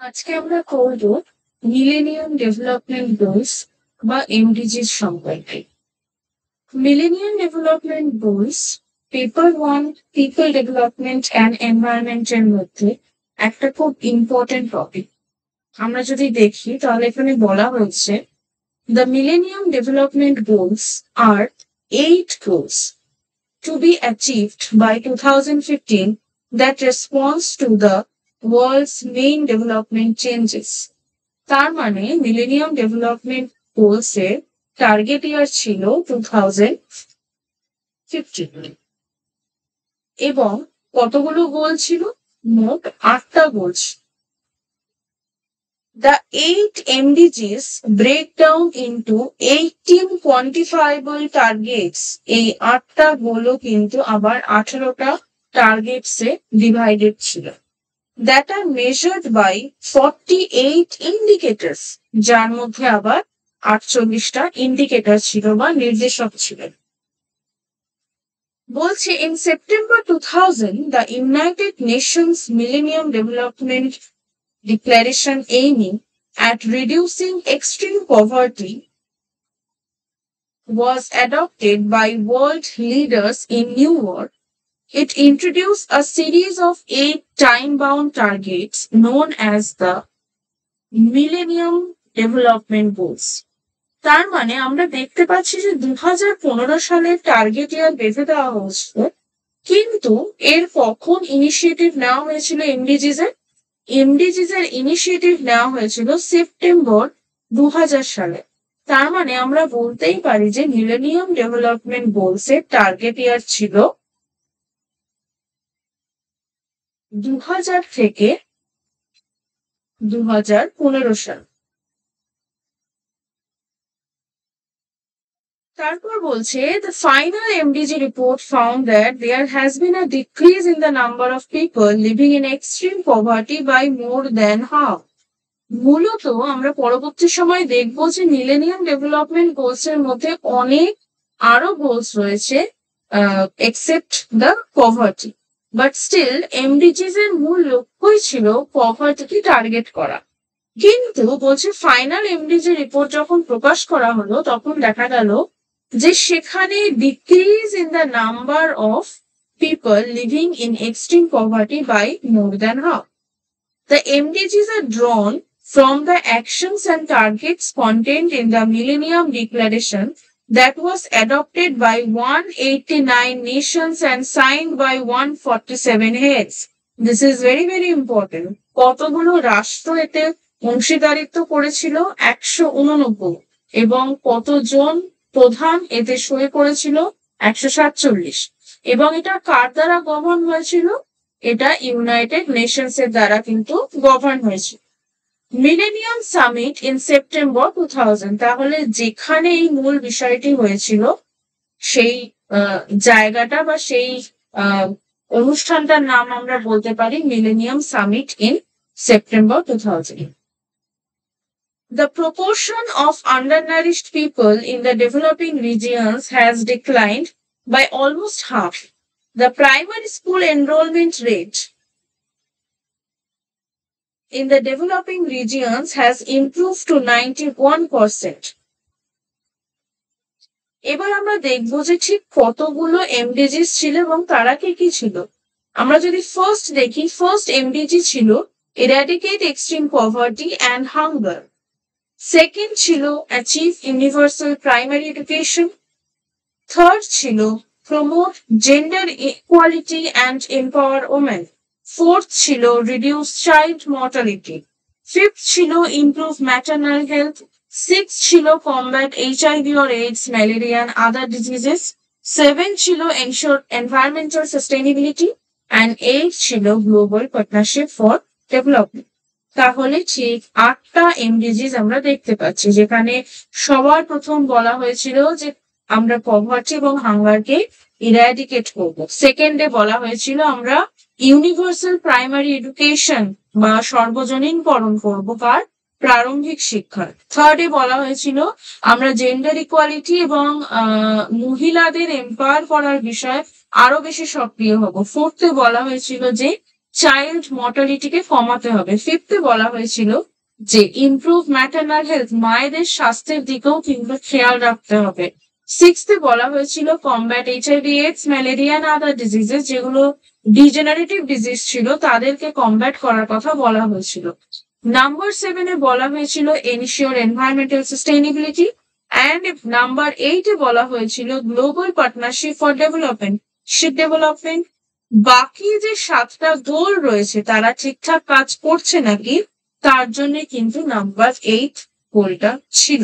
আজকে আমরা করব মিলেনিয়াম ডেভেলপমেন্ট গোলস বা এমডিজির সম্পর্কে। Millennium development goals paper 1 people development and এনভায়রনমেন্টের মধ্যে একটা খুব ইম্পর্টেন্ট টপিক। আমরা যদি দেখি তাহলে এখানে বলা হয়েছে the millennium development goals are 8 goals to be achieved by 2015 that responds to the world's main development changes. তার মানে মিলেনিয়াম ডেভেলপমেন্ট গোলস এর টার্গেট ইয়ার ছিল 2015 এবং কতগুলো গোল ছিল? মোট 8টা গোল। The 8 MDGs break down into 18 quantifiable targets. এই 8টা গোলও কিন্তু আবার 18টা টার্গেটস এ ডিভাইডেড ছিল। That are measured by 48 indicators, যার মধ্যে আবার 48টা ইন্ডিকেটর ছিল বা নির্দেশক ছিল। বলছে in September 2000 the United Nations Millennium Development Declaration aiming at reducing extreme poverty was adopted by world leaders in New York. It introduced a series of 8 time-bound targets known as the Millennium Development Goals. তার মানে আমরা দেখতে পাচ্ছি যে 2015 সালের target ইয়ার বেঁধে দেওয়া হয়েছিল, কিন্তু এর কখন ইনিশিয়েটিভ নেওয়া হয়েছিল এমডিজিজ এর ইনিশিয়েটিভ নেওয়া হয়েছিল সেপ্টেম্বর 2000 সালে। তার মানে আমরা বলতেই পারি যে মিলেনিয়াম ডেভেলপমেন্ট গোলস এর টার্গেট ইয়ার ছিল 2000 থেকে 2015 সাল। তারপর বলছে the final MDG report found that there has been a decrease in the number of people living in extreme poverty by more than half. মূলত আমরা পরবর্তী সময় দেখব যে মিলেনিয়াম ডেভেলপমেন্ট গোলস এর মধ্যে অনেক আরো গোলস রয়েছে except the poverty, but still MDGs এর মূল লক্ষ্যই ছিল পভার্টিকে টার্গেট করা। কিন্তু বলছে ফাইনাল এমডিজি রিপোর্ট যখন প্রকাশ করা হলো তখন দেখা গেল যে সেখানে decrease in the number of people living in extreme poverty by more than half. The MDGs are drawn from the actions and targets contained in the Millennium Declaration that was adopted by 189 nations and signed by 147 heads. This is very, very important. কতগুলো রাষ্ট্র এতে অংশীদারিত্ব করেছিল? 189, এবং কতজন প্রধান এতে সই করেছিল? 147। এবং এটা কার দ্বারা গভর্ন হয়েছিল? এটা ইউনাইটেড নেশনস এর দ্বারা কিন্তু গভর্ন হয়েছিল। মিলেনিয়াম সামিট ইন সেপ্টেম্বর 2000, তাহলে যেখানে এই মূল বিষয়টি হয়েছিল সেই জায়গাটা বা সেই অনুষ্ঠানটার নাম আমরা বলতে পারি millennium summit in September 2000। The proportion of undernourished people in the developing regions has declined by almost half. The primary school enrollment rate in the developing regions has improved to 91%. এবার আমরা দেখব যে ঠিক কতগুলো এমডিজি ছিল এবং তারা কি ছিল। আমরা যদি ফার্স্ট দেখি, ফার্স্ট এমডিজি ছিল eradicate extreme poverty and hunger. Second ছিল achieve universal primary education. Third ছিল promote gender equality and empower women. Fourth ছিল reduce child mortality. ফিফথ ছিল improve maternal health. সিক্স ছিল combat HIV or AIDS, malaria and other diseases. Seven ছিল ensure environmental sustainability and eight ছিল global partnership for development. তাহলে ঠিক 8টা এমডিজিজ আমরা দেখতে পাচ্ছি, যেখানে সবার প্রথম বলা হয়েছিল যে আমরা পভার্টি এবং হাঙ্গারকে ইরাডিকেট করব। সেকেন্ডে বলা হয়েছিল আমরা ইউনিভার্সাল প্রাইমারি এডুকেশন বা সর্বজনীনকরণ করব কার? প্রারম্ভিক শিক্ষা। থার্ডে বলা হয়েছিল আমরা জেন্ডার ইকুয়ালিটি এবং মহিলাদের এম্পাওয়ার করার বিষয়ে আরো বেশি সক্রিয় হব। ফোর্থে বলা হয়েছিল যে চাইল্ড মর্টালিটিকে কমাতে হবে। ফিফথে বলা হয়েছিল যে ইমপ্রুভ ম্যাটারনাল হেলথ, মায়েদের স্বাস্থ্যের দিকেও কিন্তু খেয়াল রাখতে হবে। সিক্সথে বলা হয়েছিল combat HIV AIDS, malaria and other diseases, যেগুলো ডিজেনারেটিভ ডিজিজ ছিল তাদেরকে কমব্যাট করার কথা বলা হয়েছিল। নাম্বার 7-এ বলা হয়েছিল ensure environmental sustainability, and number 8-এ বলা হয়েছিল গ্লোবাল পার্টনারশিপ ফর ডেভেলপমেন্ট। বাকি যে 7টা গোল রয়েছে তারা ঠিকঠাক কাজ করছে নাকি তার জন্য কিন্তু নাম্বার 8 গোলটা ছিল।